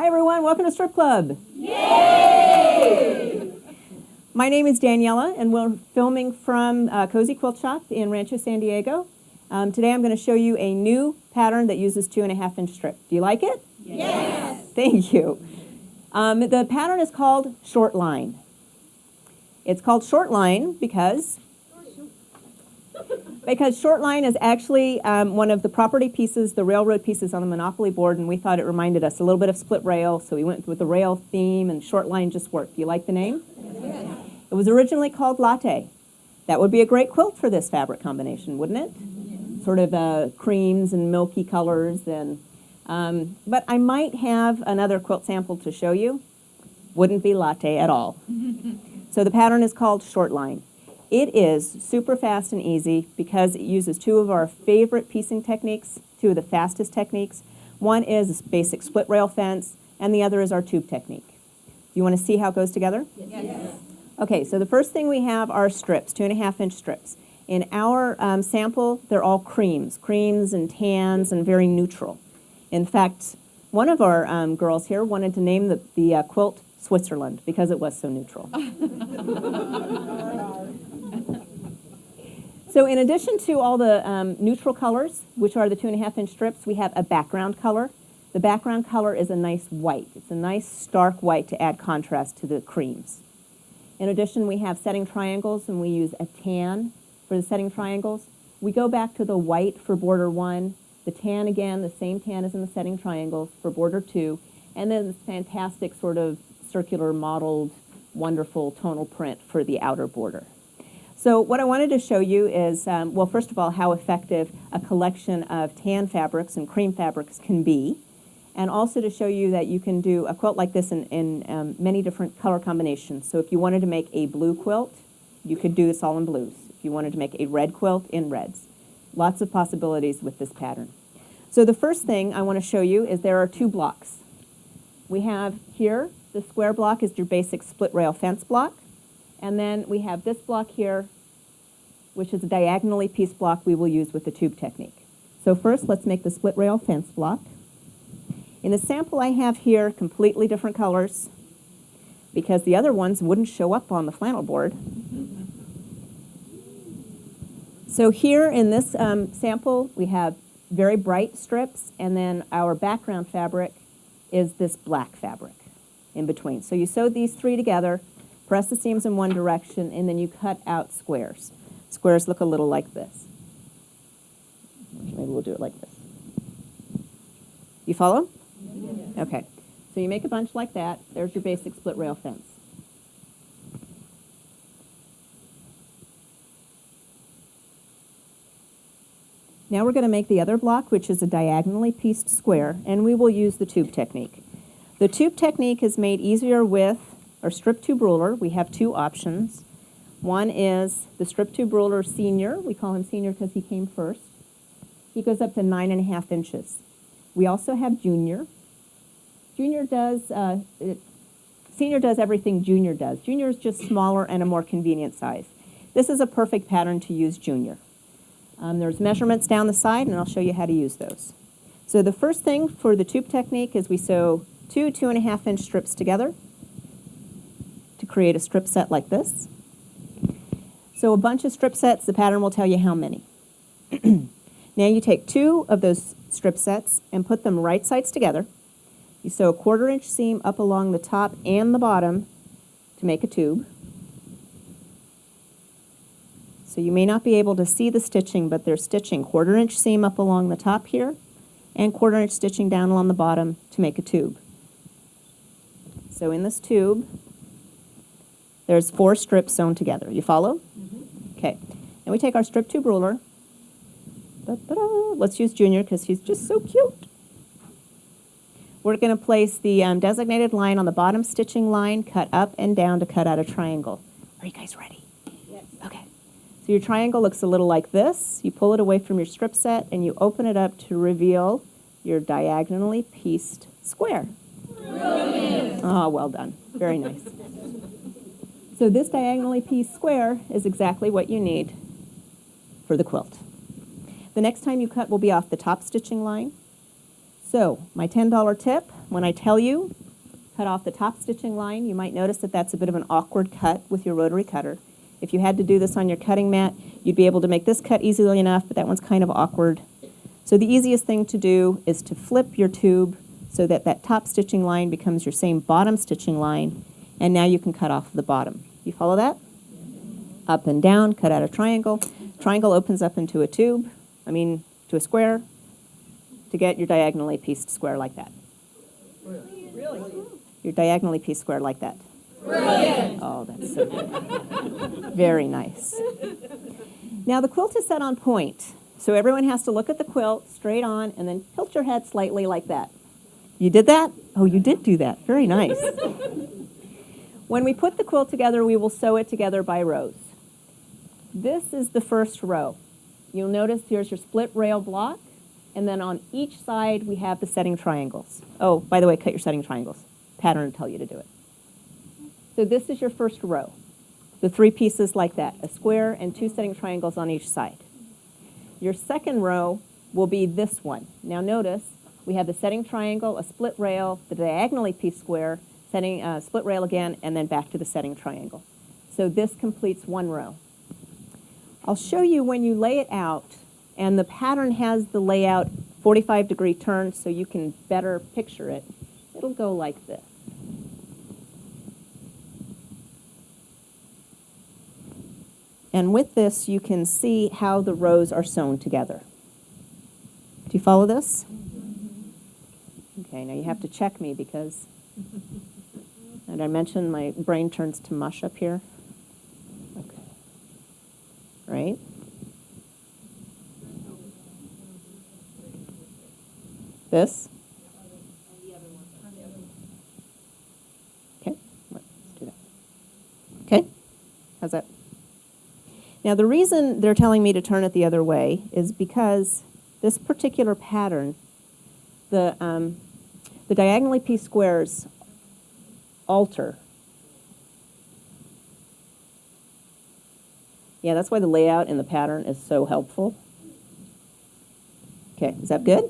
Hi everyone, welcome to Strip Club. Yay! My name is Daniela and we're filming from Cozy Quilt Shop in Rancho San Diego. Today I'm going to show you a new pattern that uses 2.5-inch strip. Do you like it? Yes! Thank you. The pattern is called Shortline. It's called Shortline because Shortline is actually one of the property pieces, the railroad pieces on the Monopoly board, and we thought it reminded us a little bit of split rail, so we went with the rail theme, and Shortline just worked. Do you like the name? Yes. It was originally called Latte. That would be a great quilt for this fabric combination, wouldn't it? Yes. Sort of creams and milky colors. But I might have another quilt sample to show you. Wouldn't be Latte at all. So the pattern is called Shortline. It is super fast and easy because it uses two of our favorite piecing techniques, two of the fastest techniques. One is a basic split rail fence, and the other is our tube technique. Do you want to see how it goes together? Yes. Okay, so the first thing we have are strips, 2.5-inch strips. In our sample, they're all creams and tans and very neutral. In fact, one of our girls here wanted to name the quilt Switzerland because it was so neutral. So in addition to all the neutral colors, which are the 2.5-inch strips, we have a background color. The background color is a nice white. It's a nice stark white to add contrast to the creams. In addition, we have setting triangles, and we use a tan for the setting triangles. We go back to the white for border 1, the tan again, the same tan as in the setting triangles for border 2, and then this fantastic sort of circular mottled, wonderful tonal print for the outer border. So what I wanted to show you is, well, first of all, how effective a collection of tan fabrics and cream fabrics can be, and also to show you that you can do a quilt like this in many different color combinations. So if you wanted to make a blue quilt, you could do this all in blues. If you wanted to make a red quilt, in reds. Lots of possibilities with this pattern. So the first thing I want to show you is there are two blocks. We have here, the square block is your basic split rail fence block. And then we have this block here, which is a diagonally pieced block we will use with the tube technique. So first, let's make the split rail fence block. In the sample I have here, completely different colors, because the other ones wouldn't show up on the flannel board. So here in this sample, we have very bright strips, and then our background fabric is this black fabric in between. So you sew these three together, press the seams in one direction, and then you cut out squares. Squares look a little like this. Maybe we'll do it like this. You follow? Yes. Okay. So you make a bunch like that. There's your basic split rail fence. Now we're going to make the other block, which is a diagonally pieced square, and we will use the tube technique. The tube technique is made easier with our strip tube ruler. We have two options. One is the strip tube ruler senior. We call him senior because he came first. He goes up to 9.5 inches. We also have junior. Senior does everything junior does. Junior is just smaller and a more convenient size. This is a perfect pattern to use junior. There's measurements down the side, and I'll show you how to use those. So the first thing for the tube technique is we sew two 2.5-inch strips together to create a strip set like this. So a bunch of strip sets, the pattern will tell you how many. Now you take two of those strip sets and put them right sides together. You sew a 1/4-inch seam up along the top and the bottom to make a tube. So you may not be able to see the stitching, but they're stitching 1/4-inch seam up along the top here and 1/4-inch stitching down along the bottom to make a tube. So in this tube, there's 4 strips sewn together. You follow? Mm-hmm. Okay. And we take our strip tube ruler. Let's use Junior because he's just so cute. We're going to place the designated line on the bottom stitching line, cut up and down to cut out a triangle. Are you guys ready? Yes. Okay. So your triangle looks a little like this. You pull it away from your strip set and you open it up to reveal your diagonally pieced square. Brilliant. Oh, well done. Very nice. So this diagonally pieced square is exactly what you need for the quilt. The next time you cut will be off the top stitching line. So my $10 tip, when I tell you, cut off the top stitching line, you might notice that that's a bit of an awkward cut with your rotary cutter. If you had to do this on your cutting mat, you'd be able to make this cut easily enough, but that one's kind of awkward. So the easiest thing to do is to flip your tube so that that top stitching line becomes your same bottom stitching line, and now you can cut off the bottom. You follow that? Up and down, cut out a triangle. Triangle opens up into a tube, to a square, to get your diagonally pieced square like that. Really? Your diagonally pieced square like that. Brilliant. Oh, that's so good. Very nice. Now the quilt is set on point, so everyone has to look at the quilt straight on and then tilt your head slightly like that. You did that? Oh, you did do that. Very nice. When we put the quilt together, we will sew it together by rows. This is the first row. You'll notice here's your split rail block, and then on each side we have the setting triangles. Oh, by the way, cut your setting triangles. Pattern will tell you to do it. So this is your first row. The 3 pieces like that, a square and 2 setting triangles on each side. Your second row will be this one. Now notice we have the setting triangle, a split rail, the diagonally pieced square, setting split rail again, and then back to the setting triangle. So this completes one row. I'll show you when you lay it out, and the pattern has the layout 45-degree turn so you can better picture it. It'll go like this. And with this, you can see how the rows are sewn together. Do you follow this? Okay, now you have to check me because, and I mentioned my brain turns to mush up here. Okay. Right? This? Okay, let's do that. Okay, how's that? Now the reason they're telling me to turn it the other way is because this particular pattern, the diagonally pieced squares alter. Yeah, that's why the layout in the pattern is so helpful. Okay, is that good?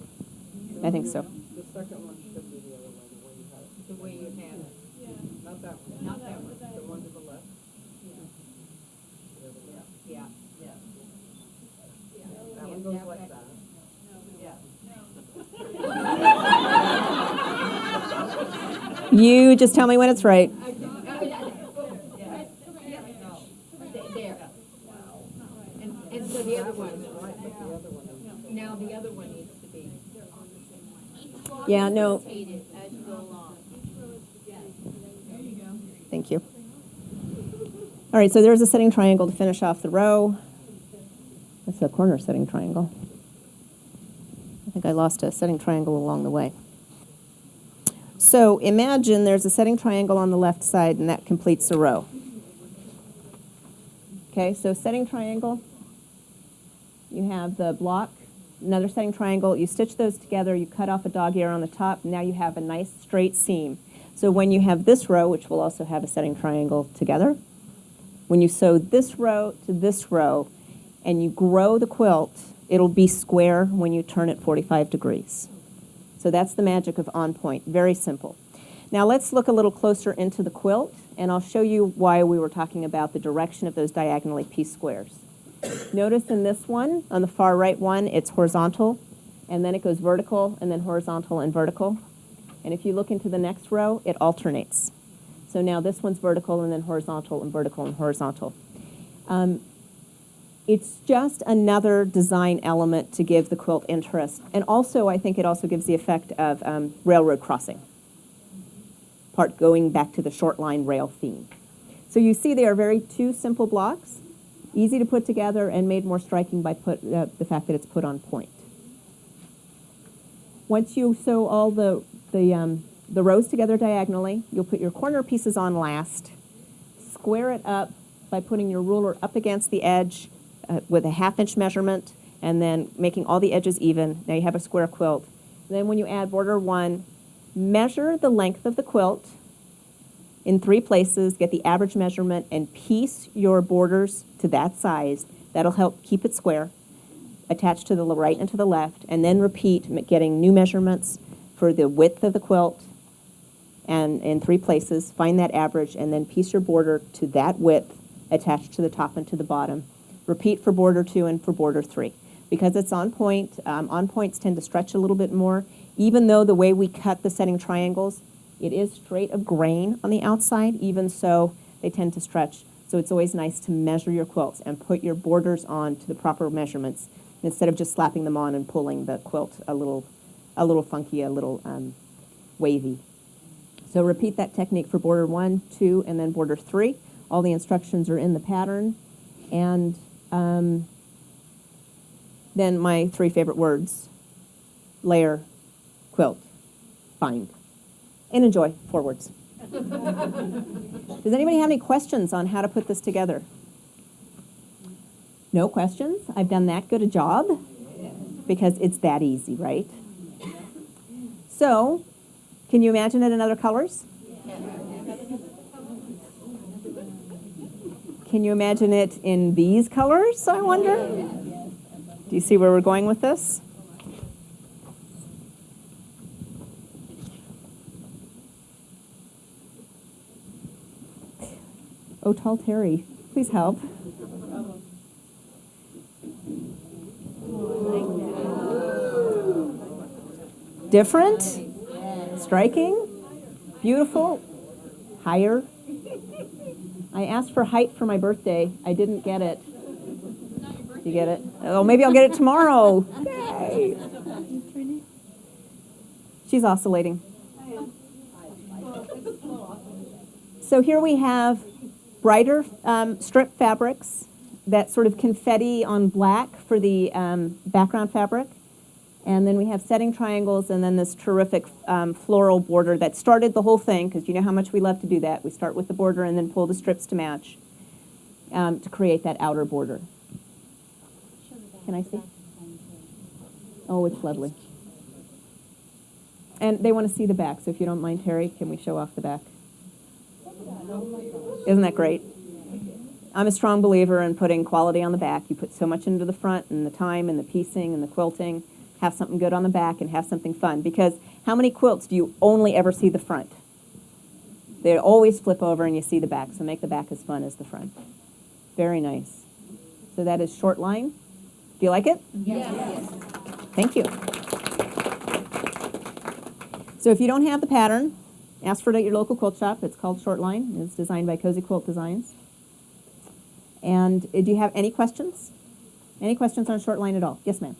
I think so. The second one should be the other way, the way you had it. The way you have it. Yeah. Not that one. Not that one. The one to the left. Yeah. Yeah. That one goes like that. You just tell me when it's right. There. And so the other one, now the other one needs to be. Yeah, no, Rotate it as you go along. thank you. All right, so there's a setting triangle to finish off the row. That's the corner setting triangle. I think I lost a setting triangle along the way. So imagine there's a setting triangle on the left side, and that completes the row. Okay, so setting triangle, you have the block, another setting triangle, you stitch those together, you cut off a dog ear on the top, now you have a nice straight seam. So when you have this row, which will also have a setting triangle together, when you sew this row to this row and you grow the quilt, it'll be square when you turn it 45 degrees. So that's the magic of On Point, very simple. Now let's look a little closer into the quilt, and I'll show you why we were talking about the direction of those diagonally pieced squares. Notice in this one, on the far right one, it's horizontal, and then it goes vertical, and then horizontal and vertical. And if you look into the next row, it alternates. So now this one's vertical, and then horizontal and vertical and horizontal. It's just another design element to give the quilt interest. And also, I think it also gives the effect of railroad crossing, part going back to the short line rail theme. So you see they are very two simple blocks, easy to put together and made more striking by the fact that it's put on point. Once you sew all the rows together diagonally, you'll put your corner pieces on last, square it up by putting your ruler up against the edge with a 1/2-inch measurement, and then making all the edges even. Now you have a square quilt. Then when you add border 1, measure the length of the quilt in 3 places, get the average measurement, and piece your borders to that size. That'll help keep it square, attached to the right and to the left, and then repeat, getting new measurements for the width of the quilt and in 3 places, find that average, and then piece your border to that width attached to the top and to the bottom. Repeat for border 2 and for border 3. Because it's on points tend to stretch a little bit more. Even though the way we cut the setting triangles, it is straight of grain on the outside, even so they tend to stretch. So it's always nice to measure your quilts and put your borders on to the proper measurements instead of just slapping them on and pulling the quilt a little funky, a little wavy. So repeat that technique for border 1, 2, and then border 3. All the instructions are in the pattern. And then my 3 favorite words: layer, quilt, bind. And enjoy. 4 words. Does anybody have any questions on how to put this together? No questions? I've done that good a job? Because it's that easy, right? So, can you imagine it in other colors? Can you imagine it in these colors, I wonder? Do you see where we're going with this? Oh, tall Terry, please help. Different? Striking? Beautiful? Higher? I asked for height for my birthday. I didn't get it. You get it? Oh, maybe I'll get it tomorrow. Yay. She's oscillating. So here we have brighter strip fabrics, that sort of confetti on black for the background fabric. And then we have setting triangles, and then this terrific floral border that started the whole thing, because you know how much we love to do that. We start with the border and then pull the strips to match to create that outer border. Can I see? Oh, it's lovely. And they want to see the back, so if you don't mind, Terry, can we show off the back? Isn't that great? I'm a strong believer in putting quality on the back. You put so much into the front and the time and the piecing and the quilting. Have something good on the back and have something fun. Because how many quilts do you only ever see the front? They always flip over and you see the back, so make the back as fun as the front. Very nice. So that is Shortline. Do you like it? Yes. Thank you. So if you don't have the pattern, ask for it at your local quilt shop. It's called Shortline. It's designed by Cozy Quilt Designs. And do you have any questions? Any questions on Shortline at all? Yes, ma'am.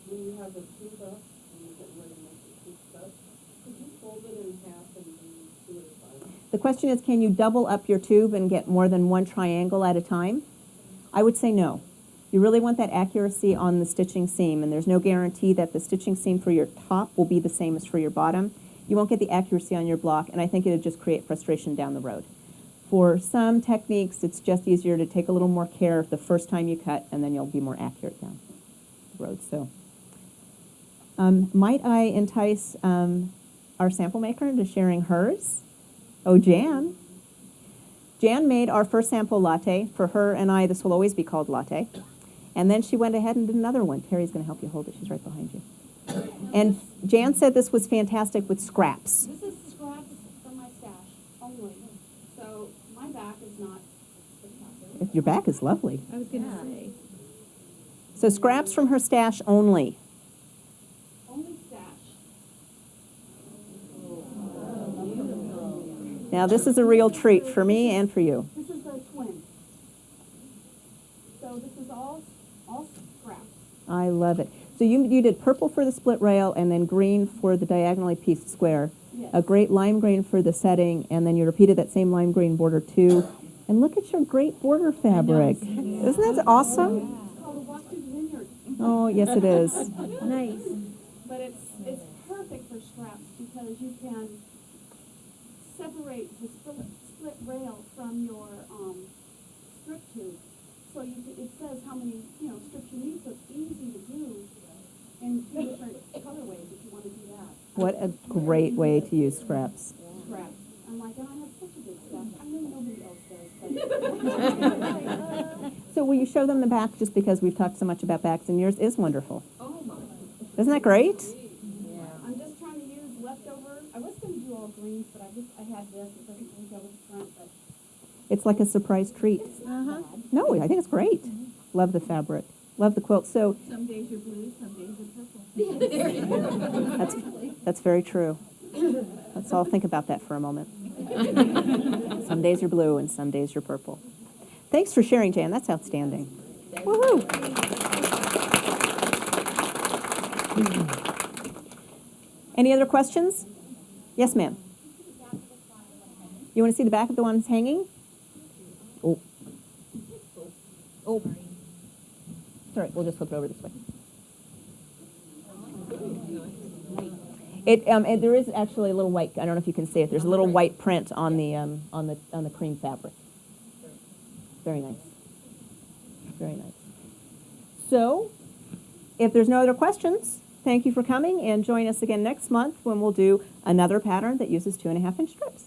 When you have the tube up and you're getting ready to make the tube stuff, could you fold it in half and do it as well? The question is, can you double up your tube and get more than one triangle at a time? I would say no. You really want that accuracy on the stitching seam, and there's no guarantee that the stitching seam for your top will be the same as for your bottom. You won't get the accuracy on your block, and I think it would just create frustration down the road. For some techniques, it's just easier to take a little more care the first time you cut, and then you'll be more accurate down the road. So, might I entice our sample maker into sharing hers? Oh, Jan. Jan made our first sample latte. For her and I, this will always be called latte. And then she went ahead and did another one. Terry's going to help you hold it. She's right behind you. And Jan said this was fantastic with scraps. This is scraps from my stash only. So my back is not spectacular. Your back is lovely. I was going to say. So scraps from her stash only. Only stash. Now this is a real treat for me and for you. This is the twin. So this is all scraps. I love it. So you did purple for the split rail and then green for the diagonally pieced square. Yes. A great lime green for the setting, and then you repeated that same lime green border too. And look at your great border fabric. Isn't that awesome? It's called a Washington Vineyard. Oh, yes it is. Nice. But it's perfect for scraps because you can separate the split rail from your strip tube. So it says how many strips you need, so it's easy to do in 2 different colorways if you want to do that. What a great way to use scraps. Scraps. I'm like, and I have such a good stuff. I know nobody else does. But So will you show them the back, just because we've talked so much about backs and yours is wonderful. Oh, my. Isn't that great? I'm lines, but I had this, it doesn't really go with the front, but It's like a surprise treat. it's not bad. No, I think it's great. Love the fabric. Love the quilt. So Some days you're blue, some days you're purple. that's very true. Let's all think about that for a moment. Some days you're blue and some days you're purple. Thanks for sharing, Jan. That's outstanding. Woohoo! Any other questions? Yes, ma'am. You want to see the back of the ones hanging? Oh. Oh. Sorry, we'll just flip it over this way. There is actually a little white. I don't know if you can see it. There's a little white print on the cream fabric. Very nice. Very nice. So, if there's no other questions, thank you for coming, and join us again next month when we'll do another pattern that uses 2.5-inch strips.